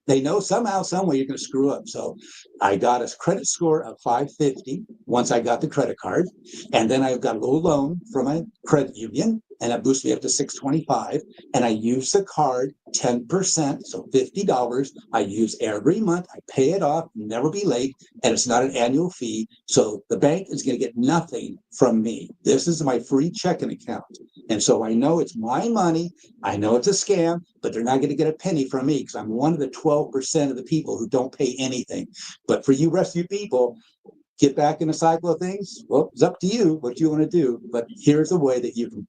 G: They know somehow, some way you're going to screw up. So I got a credit score of 550 once I got the credit card. And then I got a little loan from a credit union and it boosted me up to 625. And I use the card 10%, so $50. I use every month. I pay it off, never be late, and it's not an annual fee. So the bank is going to get nothing from me. This is my free checking account. And so I know it's my money. I know it's a scam, but they're not going to get a penny from me because I'm one of the 12% of the people who don't pay anything. But for you rest of you people, get back in the cycle of things. Well, it's up to you what you want to do. But here's a way that you can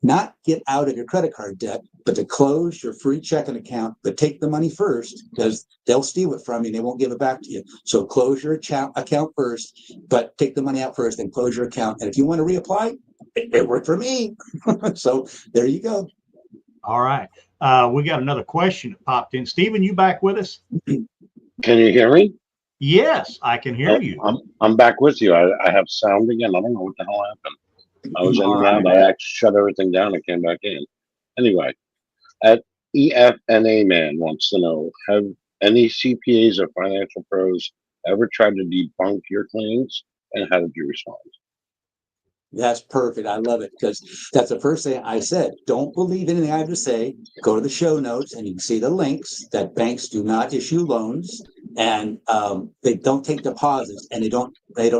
G: not get out of your credit card debt, but to close your free checking account, but take the money first because they'll steal it from you and they won't give it back to you. So close your account first, but take the money out first and close your account. And if you want to reapply, it worked for me. So there you go.
F: All right. We got another question that popped in. Stephen, you back with us?
D: Can you hear me?
F: Yes, I can hear you.
D: I'm back with you. I have sound again. I don't know what the hell happened. I was in and out. I actually shut everything down and came back in. Anyway, at EFNA Man wants to know, have any CPAs or financial pros ever tried to debunk your claims, and how did you respond?
G: That's perfect. I love it because that's the first thing I said. Don't believe anything I have to say. Go to the show notes and you can see the links that banks do not issue loans and they don't take deposits and they don't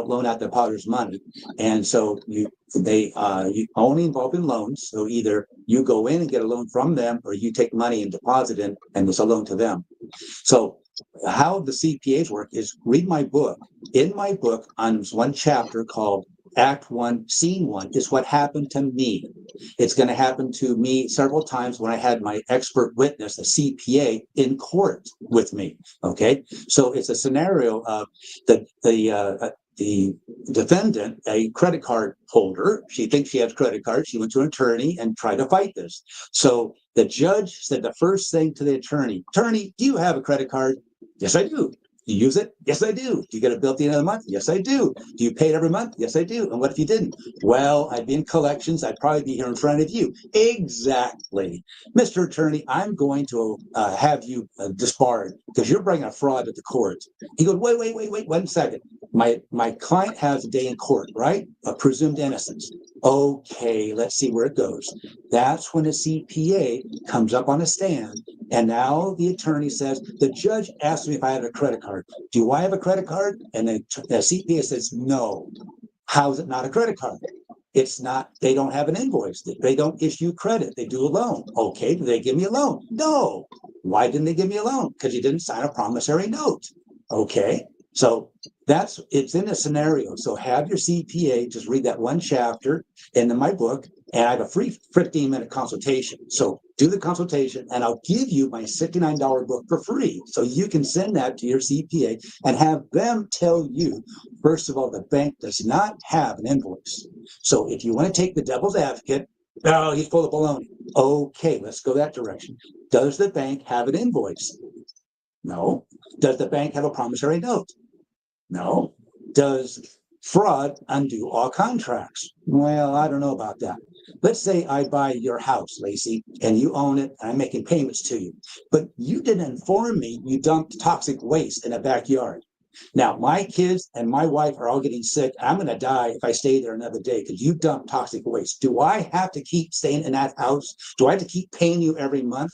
G: loan out depositors money. And so you only involved in loans. So either you go in and get a loan from them or you take money and deposit in and it's a loan to them. So how the CPAs work is read my book. In my book on one chapter called Act 1, Scene 1 is what happened to me. It's going to happen to me several times when I had my expert witness, a CPA, in court with me. Okay, so it's a scenario of the defendant, a credit card holder. She thinks she has credit cards. She went to an attorney and tried to fight this. So the judge said the first thing to the attorney, "Attorney, do you have a credit card?" "Yes, I do." "Do you use it?" "Yes, I do." "Do you get a bill at the end of the month?" "Yes, I do." "Do you pay it every month?" "Yes, I do." "And what if you didn't?" "Well, I'd be in collections. I'd probably be here in front of you." "Exactly. Mr. Attorney, I'm going to have you disbarred because you're bringing a fraud to the court." He goes, wait, 1 second. My client has a day in court, right? A presumed innocence. Okay, let's see where it goes. That's when a CPA comes up on a stand, and now the attorney says, "The judge asked me if I had a credit card. Do I have a credit card?" And the CPA says, "No." "How is it not a credit card?" "It's not, they don't have an invoice. They don't issue credit. They do a loan." "Okay, do they give me a loan?" "No." "Why didn't they give me a loan?" "Because you didn't sign a promissory note." "Okay." So it's in a scenario. So have your CPA just read that one chapter in my book, and I have a free 15-minute consultation. So do the consultation, and I'll give you my $69 book for free. So you can send that to your CPA and have them tell you, first of all, the bank does not have an invoice. So if you want to take the devil's advocate, "Oh, he's full of baloney." Okay, let's go that direction. Does the bank have an invoice? No. Does the bank have a promissory note? No. Does fraud undo all contracts? Well, I don't know about that. Let's say I buy your house, Lacey, and you own it, and I'm making payments to you. But you didn't inform me you dumped toxic waste in a backyard. Now, my kids and my wife are all getting sick. I'm going to die if I stay there another day because you dumped toxic waste. Do I have to keep staying in that house? Do I have to keep paying you every month?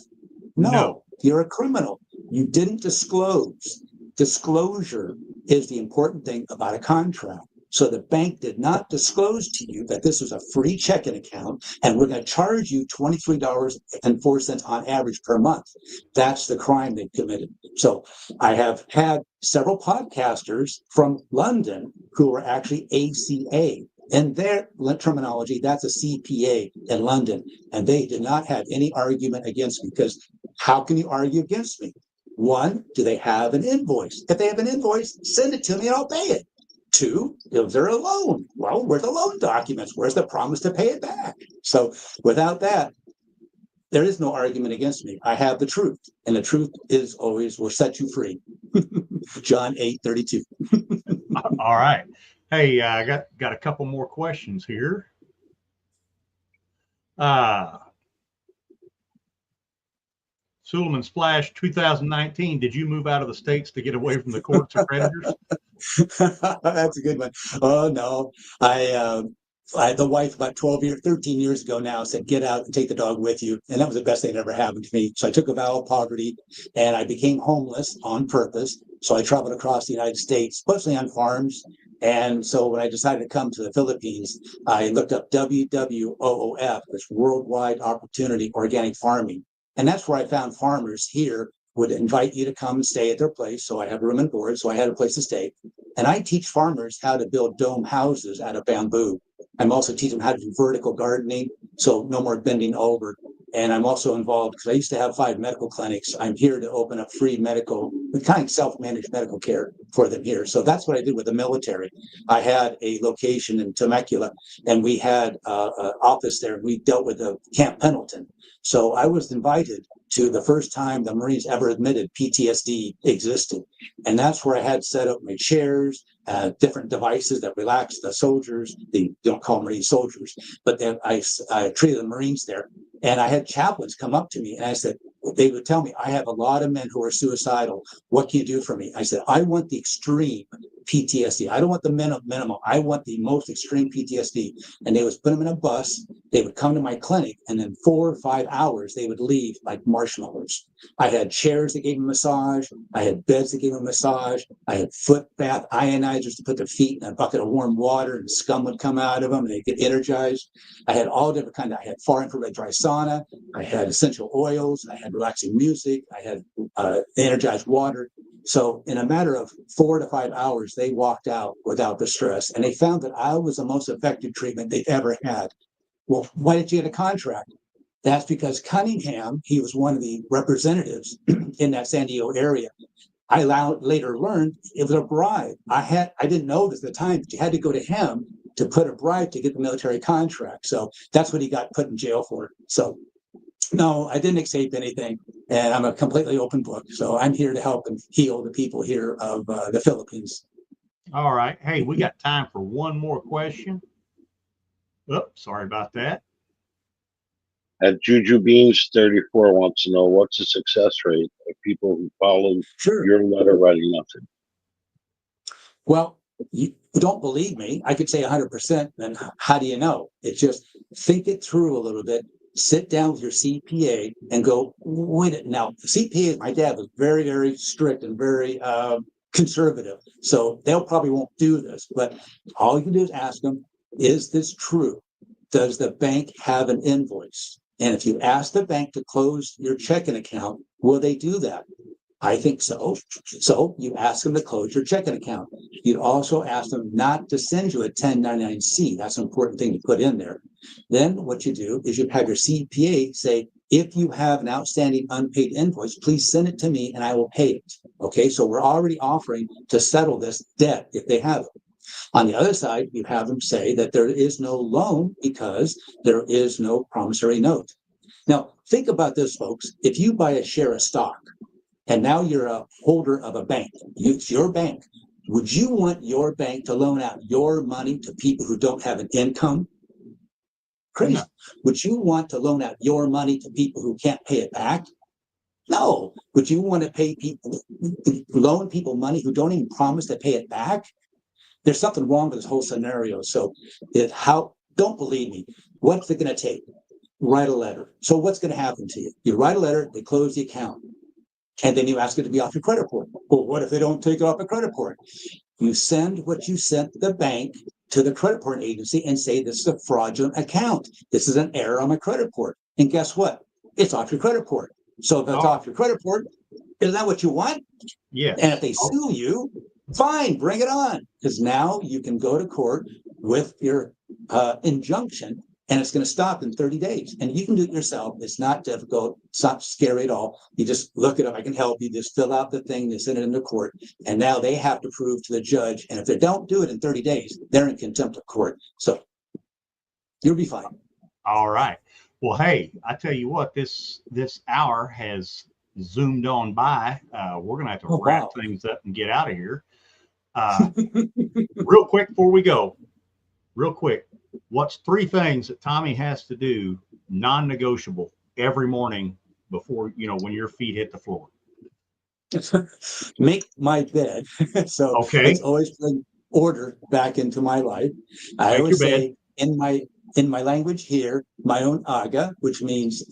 G: No. You're a criminal. You didn't disclose. Disclosure is the important thing about a contract. So the bank did not disclose to you that this was a free checking account and we're going to charge you $23.04 on average per month. That's the crime they committed. So I have had several podcasters from London who are actually ACA. In their terminology, that's a CPA in London. And they did not have any argument against me because how can you argue against me? One, do they have an invoice? If they have an invoice, send it to me and I'll pay it. Two, is there a loan? Well, where's the loan documents? Where's the promise to pay it back? So without that, there is no argument against me. I have the truth. And the truth is always will set you free. John 8:32.
F: All right. Hey, I got a couple more questions here. Suleiman Splash 2019. Did you move out of the States to get away from the courts of creditors?
G: That's a good one. Oh, no. I had the wife about 13 years ago now said, "Get out and take the dog with you." And that was the best thing that ever happened to me. So I took a vow of poverty and I became homeless on purpose. So I traveled across the United States, mostly on farms. And so when I decided to come to the Philippines, I looked up WWOOF, this Worldwide Opportunity Organic Farming. And that's where I found farmers here would invite you to come and stay at their place. So I have room and board, so I had a place to stay. And I teach farmers how to build dome houses out of bamboo. I'm also teaching them how to do vertical gardening. So no more bending over. And I'm also involved because I used to have 5 medical clinics. I'm here to open up free medical, kind of self-managed medical care for them here. So that's what I did with the military. I had a location in Temecula, and we had an office there. We dealt with Camp Pendleton. So I was invited to the first time the Marines ever admitted PTSD existed. And that's where I had set up my chairs, different devices that relax the soldiers. They don't call Marine soldiers, but then I treated the Marines there. And I had chaplains come up to me and I said, they would tell me, I have a lot of men who are suicidal. What can you do for me? I said, I want the extreme PTSD. I don't want the minimum. I want the most extreme PTSD. And they would put them in a bus. They would come to my clinic, and in 4 or 5 hours, they would leave like marshmallows. I had chairs that gave them massage. I had beds that gave them massage. I had foot bath ionizers to put their feet in a bucket of warm water, and scum would come out of them, and they'd get energized. I had all different kinds. I had far infrared dry sauna. I had essential oils. I had relaxing music. I had energized water. So in a matter of 4 to 5 hours, they walked out without the stress, and they found that I was the most effective treatment they've ever had. Well, why did you get a contract? That's because Cunningham, he was one of the representatives in that San Diego area. I later learned it was a bribe. I didn't know this at the time, but you had to go to him to put a bribe to get the military contract. So that's what he got put in jail for. So no, I didn't escape anything, and I'm a completely open book. So I'm here to help and heal the people here of the Philippines.
F: All right. Hey, we got time for one more question. Oops, sorry about that.
D: At Juju Beans 34 wants to know what's the success rate of people who follow your letter writing method.
G: Well, you don't believe me. I could say 100%. Then how do you know? It's just think it through a little bit. Sit down with your CPA and go, wait. Now, the CPA, my dad was very, very strict and very conservative. So they'll probably won't do this. But all you can do is ask them, is this true? Does the bank have an invoice? And if you ask the bank to close your checking account, will they do that? I think so. So you ask them to close your checking account. You'd also ask them not to send you a 1099-C. That's an important thing to put in there. Then what you do is you have your CPA say, if you have an outstanding unpaid invoice, please send it to me and I will pay it. Okay, so we're already offering to settle this debt if they have it. On the other side, you have them say that there is no loan because there is no promissory note. Now, think about this, folks. If you buy a share of stock and now you're a holder of a bank, it's your bank, would you want your bank to loan out your money to people who don't have an income? Crazy. No. Would you want to loan out your money to people who can't pay it back? No. Would you want to pay people, loan people money who don't even promise to pay it back? There's something wrong with this whole scenario. So don't believe me. What's it going to take? Write a letter. So what's going to happen to you? You write a letter, they close the account, and then you ask it to be off your credit report. Well, what if they don't take it off the credit report? You send what you sent the bank to the credit reporting agency and say, this is a fraudulent account. This is an error on my credit report. And guess what? It's off your credit report. So if it's off your credit report, isn't that what you want?
F: Yeah.
G: And if they sue you, fine, bring it on. Because now you can go to court with your injunction, and it's going to stop in 30 days. And you can do it yourself. It's not difficult. It's not scary at all. You just look it up. I can help you. Just fill out the thing. They send it into court. And now they have to prove to the judge. And if they don't do it in 30 days, they're in contempt of court. So you'll be fine.
F: All right. Well, hey, I tell you what, this hour has zoomed on by. We're going to have to wrap things up and get out of here. Real quick before we go, what's 3 things that Tommy has to do non-negotiable every morning before, when your feet hit the floor?
G: Make my bed. So it's always bring order back into my life. I always say in my language here, my own aga, which means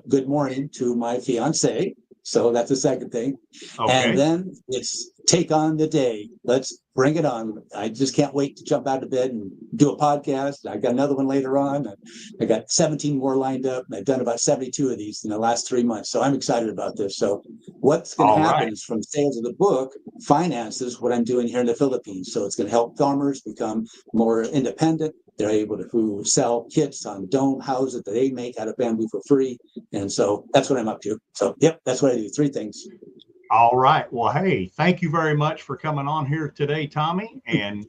G: good morning to my fiance. So that's the second thing. Okay. And then it's take on the day. Let's bring it on. I just can't wait to jump out of bed and do a podcast. I got another one later on. I got 17 more lined up. I've done about 72 of these in the last 3 months. So I'm excited about this. So what's going to happen is from sales of the book, finances, what I'm doing here in the Philippines. So it's going to help farmers become more independent. They're able to sell kits on dome houses that they make out of bamboo for free. And so that's what I'm up to. So, yep, that's what I do. 3 things.
F: All right. Well, hey, thank you very much for coming on here today, Tommy. And,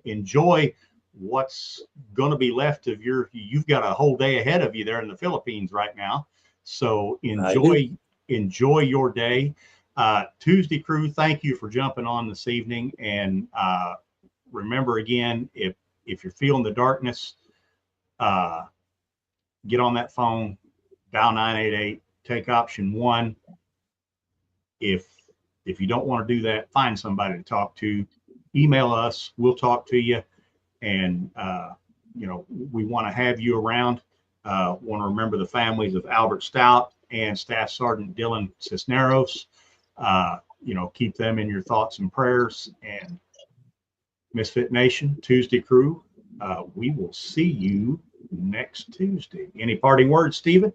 F: enjoy what's going to be left of you've got a whole day ahead of you there in the Philippines right now. So enjoy your day. ToosDay Crue, thank you for jumping on this evening. And remember again, if you're feeling the darkness, get on that phone, dial 988, take option 1. If you don't want to do that, find somebody to talk to. Email us, we'll talk to you. And we want to have you around. Want to remember the families of Albert Stout and Staff Sergeant Dylan Cisneros. Keep them in your thoughts and prayers. And Misfit Nation, ToosDay Crue, we will see you next Tuesday. Any parting words, Stephen?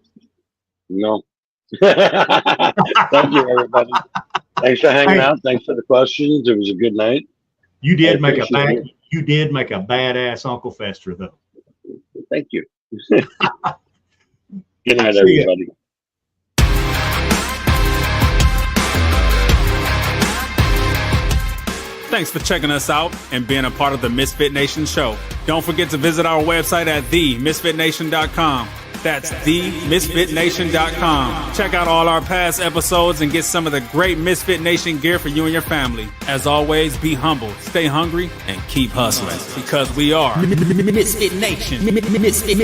D: No. Thank you, everybody. Thanks for hanging out. Thanks for the questions. It was a good night.
F: You did make a badass Uncle Fester, though.
D: Thank you. Good night, everybody.
A: Thanks for checking us out and being a part of the Misfit Nation show. Don't forget to visit our website at themisfitnation.com. That's themisfitnation.com. Check out all our past episodes and get some of the great Misfit Nation gear for you and your family. As always, be humble, stay hungry, and keep hustling because we are
B: Misfit Nation. Misfit